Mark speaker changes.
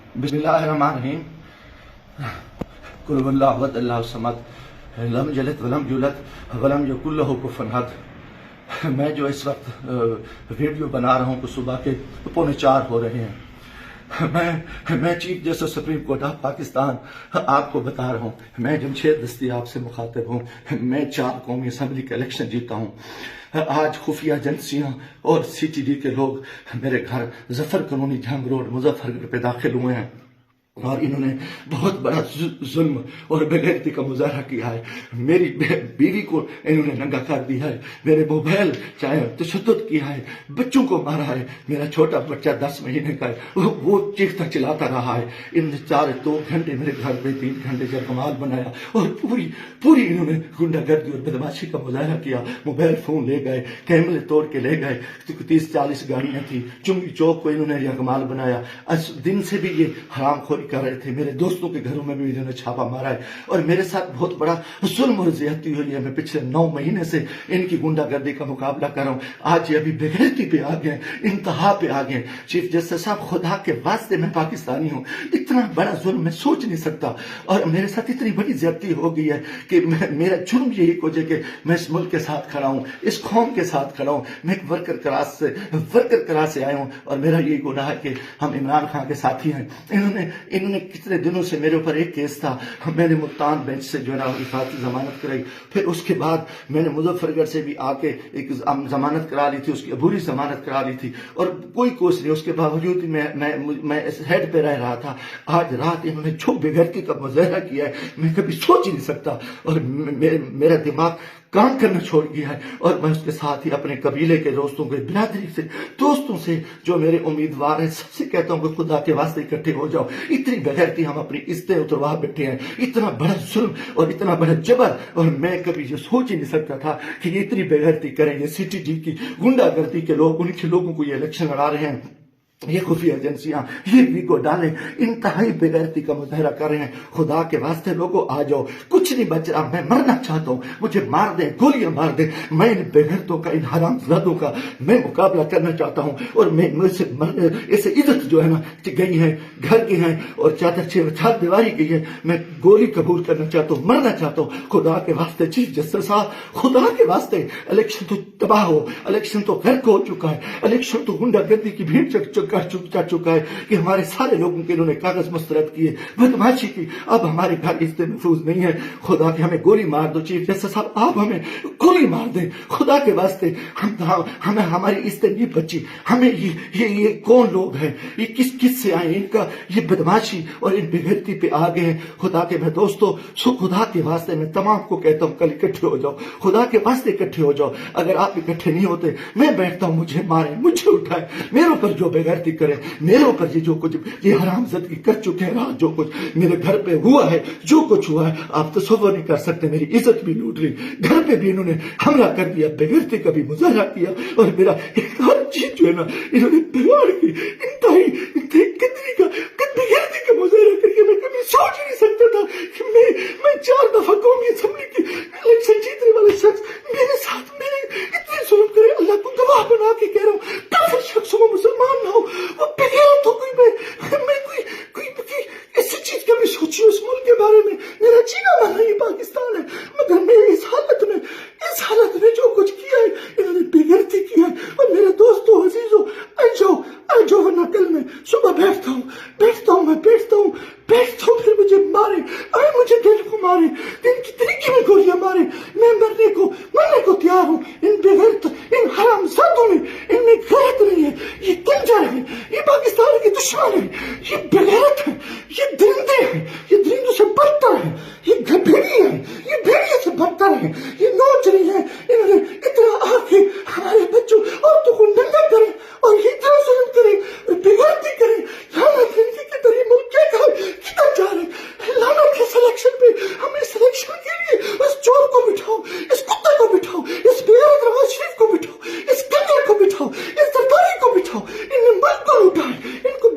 Speaker 1: बिस्मिल्लाहिर्रहमानिर्रहीम। कुल हुवल्लाहु अहद अल्लाहु समद लम यलिद वलम यूलद वलम यकुल लहू कुफुवन अहद। मैं जो इस वक्त वीडियो बना रहा हूँ, सुबह के 3:45 हो रहे हैं। मैं chief justice supreme court of Pakistan आपको बता रहा हूँ, मैं जमशेद दस्तियाब से मुखातिब हूँ। मैं 4 कौमी असम्बली का इलेक्शन जीता हूँ। आज खुफिया एजेंसियां और CTD के लोग मेरे घर जफर कॉलोनी जंग रोड मुजफ्फरगढ़ पे दाखिल हुए हैं और इन्होंने बहुत बड़ा जुल्म और बेगैरती का मुजाहरा किया है। मेरी बीवी को इन्होंने नंगा कर दिया है, मेरे मोबाइल चाहे तशद्दुद किया है, बच्चों को मारा है। मेरा छोटा बच्चा 10 महीने का है, वो चीखता चिल्लाता रहा है। इन्होंने 2 घंटे मेरे घर पे 3 घंटे जरकमाल बनाया और पूरी इन्होंने गुंडागर्दी और बदमाशी का मुजाहरा किया। मोबाइल फोन ले गए, कैमरे तोड़ के ले गए, 30-40 गाड़ियां थी। चुंगी चौक को इन्होंने जरकमाल बनाया। आज दिन से भी ये हरामखोरी कर रहे थे। मेरे दोस्तों के घरों में भी इन्होंने छापा मारा है और मेरे साथ बहुत बड़ा जुल्म और ज्यादती हुई है। मैं पिछले 9 महीने से इनकी गुंडागर्दी का मुकाबला कर रहा हूँ। आज ये अभी बेगैरती पे आ गए, इंतहा पे आ गए। चीफ जस्टिस साहब, खुदा के वास्ते मैं पाकिस्तानी हूँ, इतना बड़ा जुल्म मैं सोच नहीं सकता और मेरे साथ इतनी बड़ी ज्यादती हो गई है कि मेरा जुर्म यही हो जाए कि मैं इस मुल्क के साथ खड़ा हूँ, इस कौम के साथ खड़ा हूँ। मैं एक वर्कर क्लास से आया हूँ और मेरा यही गुनाह है कि हम इमरान खान के साथी हैं। इन्होंने कितने दिनों से मेरे ऊपर एक केस था, मैंने मुल्तान बेंच से जो है ना हिफाजती जमानत कराई। फिर उसके बाद मैंने मुजफ्फरगढ़ से भी आके एक जमानत करा ली थी, उसकी अबूरी जमानत करा ली थी और कोई कोशिश नहीं। उसके बावजूद मैं इस हेड पे रह रहा था। आज रात इन्होंने जो बेगैरती का मुजाहरा किया है, मैं कभी सोच ही नहीं सकता और मेरा दिमाग काम करना छोड़ गया है। और मैं उसके साथ ही अपने कबीले के दोस्तों के बिरादरी से दोस्तों से जो मेरे उम्मीदवार हैं सबसे कहता हूँ कि खुदा के वास्ते इकट्ठे हो जाओ। इतनी बेगैरती हम अपनी इज्जतें उतरवा बैठे हैं, इतना बड़ा जुल्म और इतना बड़ा जबर, और मैं कभी ये सोच ही नहीं सकता था कि ये इतनी बेगैरती करेंगे। CTD की गुंडागर्दी के लोग, उनके लोगों को ये इलेक्शन लड़ा रहे हैं। ये खुफिया एजेंसियां ये वीगो डाले इंतहाई बेगैरती का मुजाहरा कर रहे हैं। खुदा के वास्ते लोगों आ जाओ, कुछ नहीं बच रहा। मैं मरना चाहता हूँ, मुझे मार दे, गोलियां मार दे। मैं इन बेगैरतों का, इन हरामजादों का मैं मुकाबला करना चाहता हूँ और मैं मुझसे ऐसे इज्जत जो है ना गई है, घर की है और चार दीवारी की है। मैं गोली कबूल करना चाहता हूँ, मरना चाहता हूँ। खुदा के वास्ते चीफ जस्टिस साहब, खुदा के वास्ते इलेक्शन तो तबाह हो, इलेक्शन तो गर्क हो चुका है, इलेक्शन तो गुंडागर्दी की भीड़ कर चुका है कि हमारे सारे लोगों के इन्होंने कागज मुस्तरद किए, बदमाशी की। अब हमारे घर इज्जत महफूज नहीं है। खुदा के हमें गोली मार दो चीफ जस्टिस साहब, आप हमें गोली मार दें खुदा के वास्ते। हमें हमारी इज्जत नहीं बची। हमें ये कौन लोग हैं, ये किस से आए, इनका ये बदमाशी और इन बेगैरती पे आ गए हैं। खुदा के मैं दोस्तों, खुदा के वास्ते मैं तमाम को कहता हूँ कल इकट्ठे हो जाओ, खुदा के वास्ते इकट्ठे हो जाओ। अगर आप इकट्ठे नहीं होते, मैं बैठता हूँ, मुझे मारे, मुझे उठाए, मेरे ऊपर जो बेगैरती करे, मेरे ऊपर ये जो कुछ ये हरामजादगी कर चुके हैं, रात जो कुछ मेरे घर पे हुआ है, जो कुछ हुआ है आप तसव्वुर नहीं कर सकते। मेरी इज्जत भी लूट ली, घर पे भी इन्होंने हमला कर दिया, बेगैरती का भी मुजाहरा किया और मेरा हर चीज जो है ना इन्होंने बिगाड़ की। इंतहाई बेगैरती का मुजाहरा करके मैं कभी सोच ही नहीं सकता था कि मैं 4 दफा कौमी असेंबली की इलेक्शन जीतने वाले शख्स मेरे साथ मेरे इतने जुल्म करे। अल्लाह को गवाह बना के कह रहा हूँ, काफिर शख्स हो, मुसलमान ना हो, वो बेगैरत हो कोई, मैं कोई ऐसी चीज कभी सोची उस मुल्क के बारे में। मेरा जीना माना ये पाकिस्तान है, मगर मैं इस हालत में जो कुछ किया है, इन्होंने बेगैरती किया है। और मेरे दोस्तों अजीजों, आ जाओ वरना कल मैं सुबह बैठता हूँ फिर मुझे मारे, मुझे दिल को मारे, दिन की तरीके में गोलियां मारे, मैं मरने को तैयार हूँ। इन बेगैरत, इन हरामजादों में, इनमें गैरत नहीं है। ये कंजर है, ये पाकिस्तान के दुश्मन है, ये बेगैरत है, ये दरिंदे हैं, ये दरिंदों से बदतर है, ये भेड़िए हैं, ये भेड़िए से बदतर है, ये नौचरी है। इन्होंने इतना आके हमारे बच्चों औरतों को नंगा करे और ये इतना जुल्म करे, बेगैरती करे। लानत है इनकी कि तेरी मुल्क किधर जा रहे हैं। लानत है सिलेक्शन पे। हमें सिलेक्शन के लिए इस चोर को बिठाओ, इस कुत्ते को बिठाओ, इस बेगैरत नवाज शरीफ को बिठाओ, इस कंजर को बिठाओ, इस सरकारी को बिठाओ। इन्हें मुल्क को लूटा है, इनको